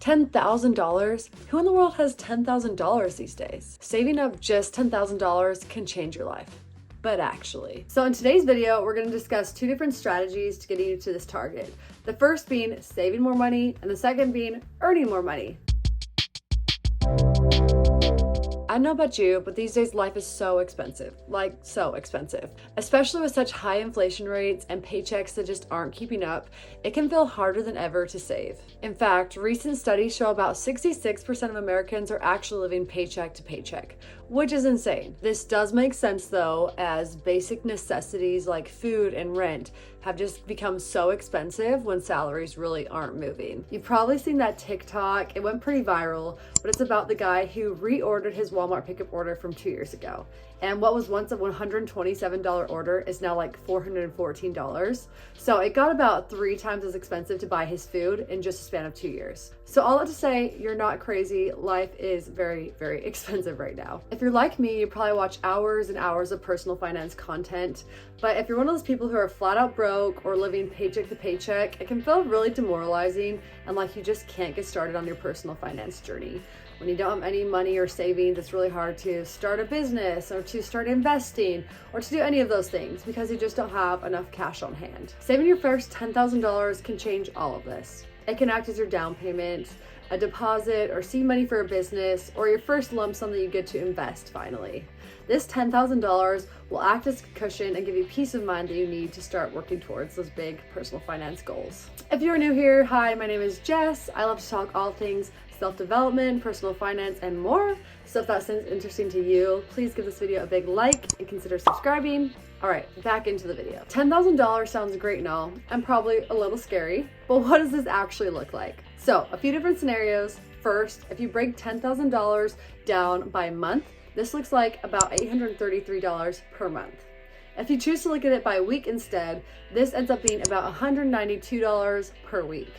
$10,000? Who in the world has $10,000 these days? Saving up just $10,000 can change your life. But actually. So in today's video, we're going to discuss two different strategies to getting you to this target. The first being saving more money, and the second being earning more money. I don't know about you, but these days life is so expensive, like so expensive. Especially with such high inflation rates and paychecks that just aren't keeping up, it can feel harder than ever to save. In fact, recent studies show about 66% of Americans are actually living paycheck to paycheck, which is insane. This does make sense though, as basic necessities like food and rent have just become so expensive when salaries really aren't moving. You've probably seen that TikTok, it went pretty viral, but it's about the guy who reordered his Walmart pickup order from 2 years ago. And what was once a $127 order is now like $414. So it got about 3 times as expensive to buy his food in just a span of 2 years. So all that to say, you're not crazy. Life is very, very expensive right now. If you're like me, you probably watch hours and hours of personal finance content. But if you're one of those people who are flat out broke or living paycheck to paycheck, it can feel really demoralizing and like you just can't get started on your personal finance journey. When you don't have any money or savings, it's really hard to start a business or to start investing or to do any of those things because you just don't have enough cash on hand. Saving your first $10,000 can change all of this. It can act as your down payment, a deposit, or seed money for a business, or your first lump sum that you get to invest finally. This $10,000 will act as a cushion and give you peace of mind that you need to start working towards those big personal finance goals. If you're new here, hi, my name is Jess. I love to talk all things self-development, personal finance, and more. So if that sounds interesting to you, please give this video a big like and consider subscribing. All right, back into the video. $10,000 sounds great and all, and probably a little scary, but what does this actually look like? So a few different scenarios. First, if you break $10,000 down by month, this looks like about $833 per month. If you choose to look at it by week instead, this ends up being about $192 per week.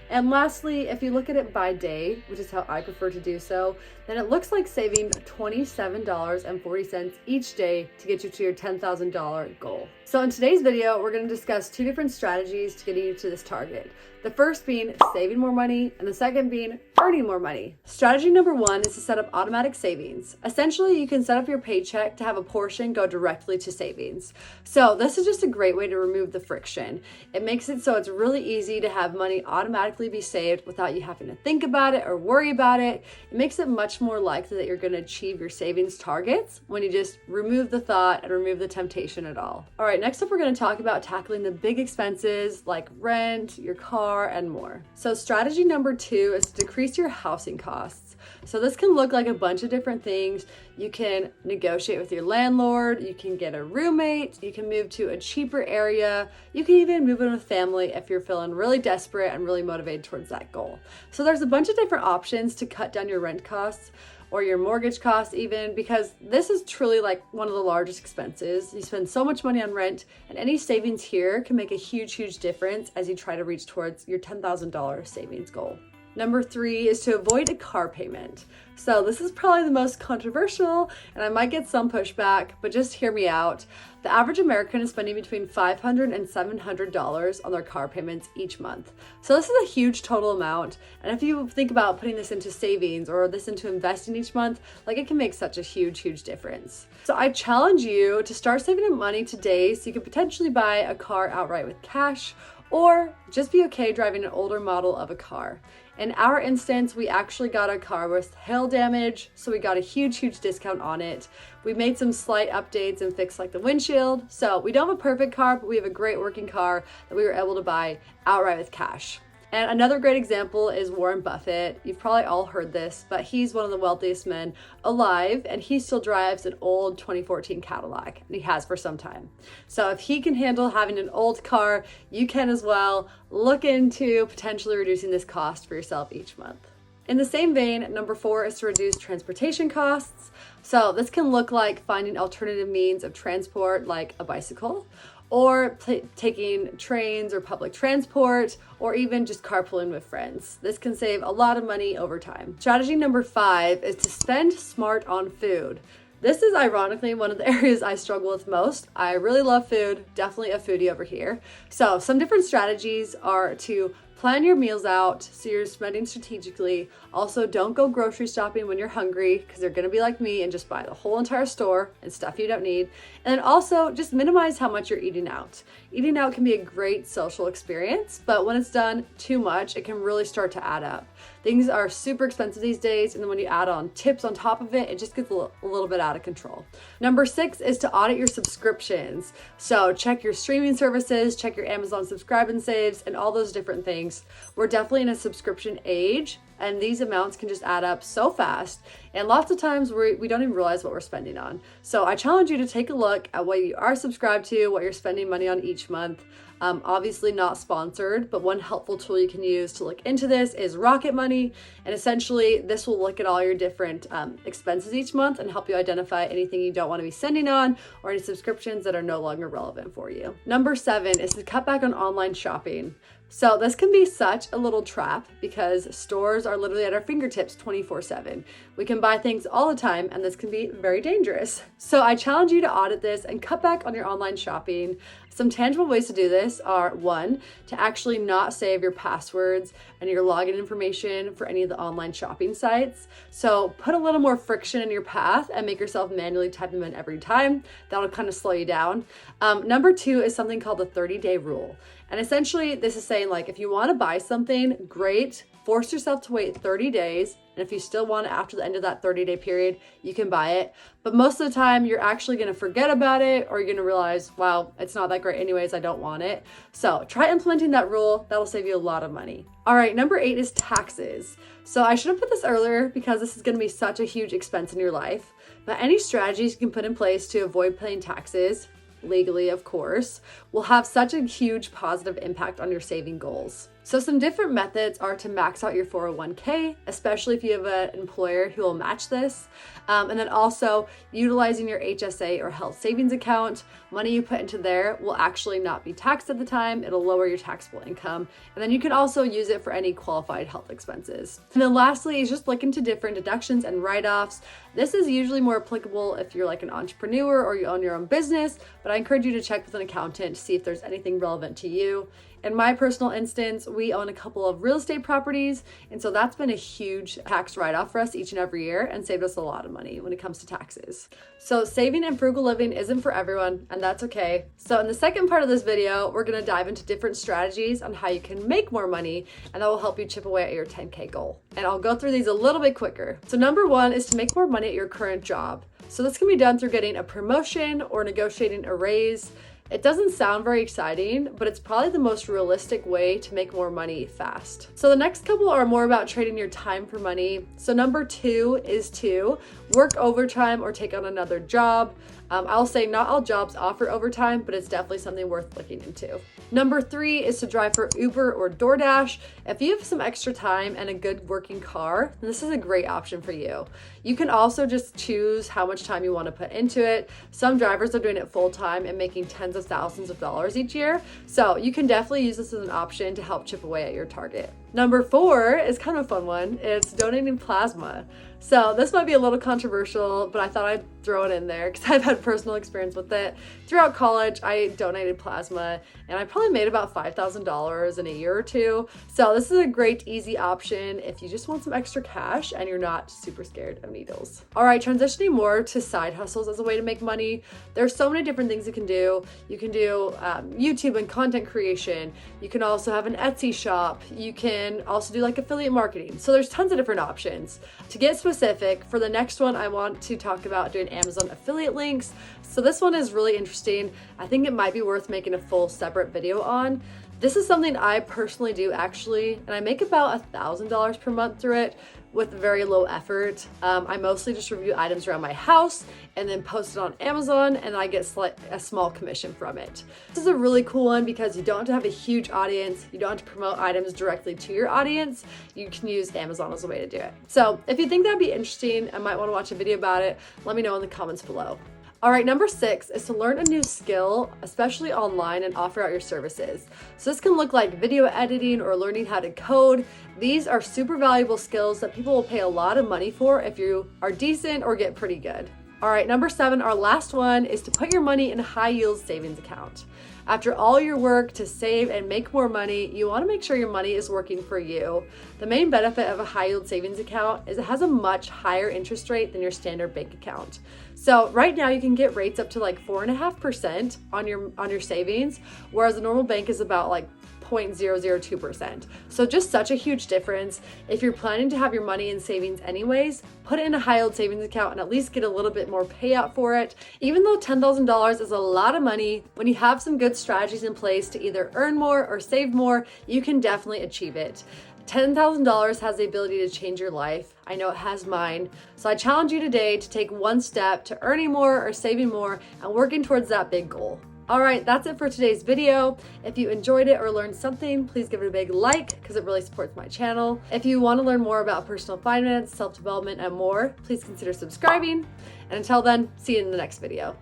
And lastly, if you look at it by day, which is how I prefer to do so, then it looks like saving $27.40 each day to get you to your $10,000 goal. So in today's video, we're going to discuss two different strategies to getting you to this target. The first being saving more money, and the second being earning more money. Strategy number one is to set up automatic savings. Essentially, you can set up your paycheck to have a portion go directly to savings. So this is just a great way to remove the friction. It makes it so it's really easy to have money automatically be saved without you having to think about it or worry about it. It makes it much more likely that you're going to achieve your savings targets when you just remove the thought and remove the temptation at all. All right, next up, we're going to talk about tackling the big expenses like rent, your car, and more. So strategy number two is to decrease your housing costs. So this can look like a bunch of different things. You can negotiate with your landlord, you can get a roommate, you can move to a cheaper area, you can even move in with family if you're feeling really desperate and really motivated towards that goal. So there's a bunch of different options to cut down your rent costs or your mortgage costs even, because this is truly like one of the largest expenses. You spend so much money on rent, and any savings here can make a huge difference as you try to reach towards your $10,000 savings goal. Number three is to avoid a car payment. So this is probably the most controversial, and I might get some pushback, but just hear me out. The average American is spending between $500 and $700 on their car payments each month. So this is a huge total amount. And if you think about putting this into savings or this into investing each month, like it can make such a huge difference. So I challenge you to start saving up money today so you could potentially buy a car outright with cash, or just be okay driving an older model of a car. In our instance, we actually got a car with hail damage, so we got a huge discount on it. We made some slight updates and fixed like the windshield. So we don't have a perfect car, but we have a great working car that we were able to buy outright with cash. And another great example is Warren Buffett. You've probably all heard this, but he's one of the wealthiest men alive, and he still drives an old 2014 Cadillac, and he has for some time. So if he can handle having an old car, you can as well. Look into potentially reducing this cost for yourself each month. In the same vein, number four is to reduce transportation costs. So this can look like finding alternative means of transport like a bicycle, or taking trains or public transport, or even just carpooling with friends. This can save a lot of money over time. Strategy number five is to spend smart on food. This is ironically one of the areas I struggle with most. I really love food, definitely a foodie over here. So some different strategies are to Plan your meals out so you're spending strategically. Also, don't go grocery shopping when you're hungry because you're gonna be like me and just buy the whole entire store and stuff you don't need. And then also just minimize how much you're eating out. Eating out can be a great social experience, but when it's done too much, it can really start to add up. Things are super expensive these days, and then when you add on tips on top of it, it just gets a little bit out of control. Number 6 is to audit your subscriptions. So check your streaming services, check your Amazon subscribe and saves, and all those different things. We're definitely in a subscription age, and these amounts can just add up so fast, and lots of times we don't even realize what we're spending on. So I challenge you to take a look at what you are subscribed to, what you're spending money on each month. Obviously not sponsored, but one helpful tool you can use to look into this is Rocket Money, and essentially this will look at all your different expenses each month and help you identify anything you don't want to be sending on or any subscriptions that are no longer relevant for you. Number 7 is to cut back on online shopping. So this can be such a little trap because stores are literally at our fingertips 24/7. We can buy things all the time, and this can be very dangerous. So I challenge you to audit this and cut back on your online shopping. Some tangible ways to do this are 1, to actually not save your passwords and your login information for any of the online shopping sites. So put a little more friction in your path and make yourself manually type them in every time. That'll kind of slow you down. Number 2 is something called the 30-day rule. And essentially this is saying, like, if you want to buy something, great, force yourself to wait 30 days. And if you still want it after the end of that 30-day period, you can buy it. But most of the time you're actually going to forget about it, or you're going to realize, wow, it's not that great anyways, I don't want it. So try implementing that rule. That'll save you a lot of money. All right, number 8 is taxes. So I should have put this earlier because this is going to be such a huge expense in your life. But any strategies you can put in place to avoid paying taxes, legally of course, will have such a huge positive impact on your saving goals. So some different methods are to max out your 401k, especially if you have an employer who will match this. And then also utilizing your HSA or health savings account. Money you put into there will actually not be taxed at the time. It'll lower your taxable income. And then you can also use it for any qualified health expenses. And then lastly is just look into different deductions and write-offs. This is usually more applicable if you're like an entrepreneur or you own your own business, but I encourage you to check with an accountant to see if there's anything relevant to you. In my personal instance, we own a couple of real estate properties, and so that's been a huge tax write-off for us each and every year and saved us a lot of money when it comes to taxes. So saving and frugal living isn't for everyone, and that's okay. So in the second part of this video, we're going to dive into different strategies on how you can make more money, and that will help you chip away at your 10K goal. And I'll go through these a little bit quicker. So number 1 is to make more money at your current job. So this can be done through getting a promotion or negotiating a raise. It doesn't sound very exciting, but it's probably the most realistic way to make more money fast. So the next couple are more about trading your time for money. So number 2 is to work overtime or take on another job. I'll say not all jobs offer overtime, but it's definitely something worth looking into. Number 3 is to drive for Uber or DoorDash. If you have some extra time and a good working car, then this is a great option for you. You can also just choose how much time you want to put into it. Some drivers are doing it full time and making tens of thousands of dollars each year. So you can definitely use this as an option to help chip away at your target. Number 4 is kind of a fun one. It's donating plasma. So this might be a little controversial, but I thought I'd throw it in there because I've had personal experience with it. Throughout college, I donated plasma and I probably made about $5,000 in a year or two. So this is a great, easy option if you just want some extra cash and you're not super scared of needles. All right, transitioning more to side hustles as a way to make money. There's so many different things you can do. You can do YouTube and content creation. You can also have an Etsy shop. You can also do like affiliate marketing. So there's tons of different options. To get specific, for the next one, I want to talk about doing Amazon affiliate links. So this one is really interesting. I think it might be worth making a full separate video on. This is something I personally do actually, and I make about $1,000 per month through it with very low effort. I mostly just review items around my house and then post it on Amazon, and I get a small commission from it. This is a really cool one because you don't have to have a huge audience. You don't have to promote items directly to your audience. You can use Amazon as a way to do it. So if you think that'd be interesting and might want to watch a video about it, let me know in the comments below. All right, number 6 is to learn a new skill, especially online, and offer out your services. So this can look like video editing or learning how to code. These are super valuable skills that people will pay a lot of money for if you are decent or get pretty good. All right, number 7, our last one, is to put your money in a high yield savings account. After all your work to save and make more money, you want to make sure your money is working for you. The main benefit of a high yield savings account is it has a much higher interest rate than your standard bank account. So right now you can get rates up to like 4.5% on your savings, whereas the normal bank is about like 0.002%. So just such a huge difference. If you're planning to have your money in savings anyways, put it in a high yield savings account and at least get a little bit more payout for it. Even though $10,000 is a lot of money, when you have some good strategies in place to either earn more or save more, you can definitely achieve it. $10,000 has the ability to change your life. I know it has mine. So I challenge you today to take one step to earning more or saving more and working towards that big goal. All right, that's it for today's video. If you enjoyed it or learned something, please give it a big like because it really supports my channel. If you want to learn more about personal finance, self-development, and more, please consider subscribing. And until then, see you in the next video.